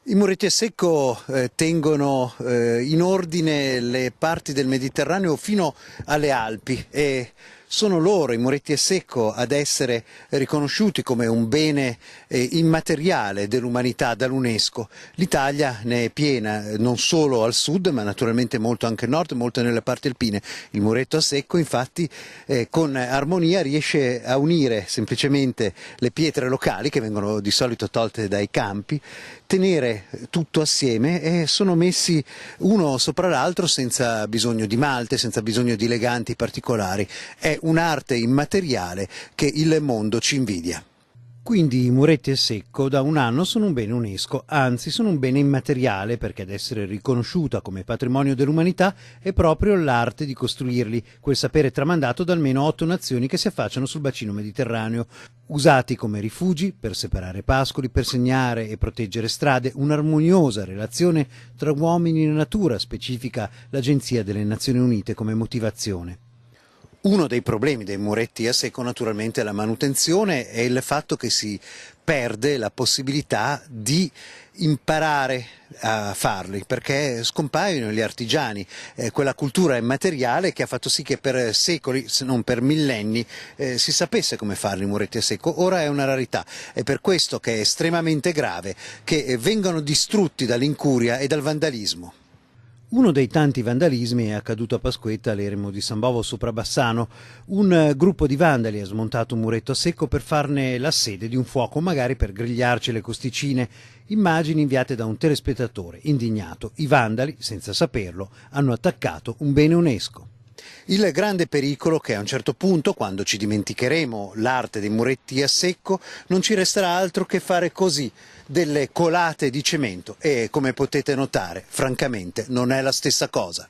I muretti a secco tengono in ordine le parti del Mediterraneo fino alle Alpi e sono loro, i muretti a secco, ad essere riconosciuti come un bene immateriale dell'umanità dall'UNESCO. L'Italia ne è piena, non solo al sud, ma naturalmente molto anche al nord, molto nelle parti alpine. Il muretto a secco, infatti, con armonia riesce a unire semplicemente le pietre locali, che vengono di solito tolte dai campi, tenere tutto assieme e sono messi uno sopra l'altro senza bisogno di malte, senza bisogno di leganti particolari. È un'arte immateriale che il mondo ci invidia. Quindi i muretti a secco da un anno sono un bene UNESCO, anzi sono un bene immateriale perché ad essere riconosciuta come patrimonio dell'umanità è proprio l'arte di costruirli, quel sapere tramandato da almeno 8 nazioni che si affacciano sul bacino mediterraneo, usati come rifugi per separare pascoli, per segnare e proteggere strade, un'armoniosa relazione tra uomini e natura, specifica l'Agenzia delle Nazioni Unite come motivazione. Uno dei problemi dei muretti a secco naturalmente è la manutenzione e il fatto che si perde la possibilità di imparare a farli perché scompaiono gli artigiani, quella cultura immateriale che ha fatto sì che per secoli, se non per millenni, si sapesse come fare i muretti a secco. Ora è una rarità, è per questo che è estremamente grave che vengano distrutti dall'incuria e dal vandalismo. Uno dei tanti vandalismi è accaduto a Pasquetta, all'eremo di San Bovo sopra Bassano. Un gruppo di vandali ha smontato un muretto a secco per farne la sede di un fuoco, magari per grigliarci le costicine. Immagini inviate da un telespettatore indignato. I vandali, senza saperlo, hanno attaccato un bene UNESCO. Il grande pericolo che a un certo punto, quando ci dimenticheremo l'arte dei muretti a secco, non ci resterà altro che fare così, delle colate di cemento e, come potete notare, francamente non è la stessa cosa.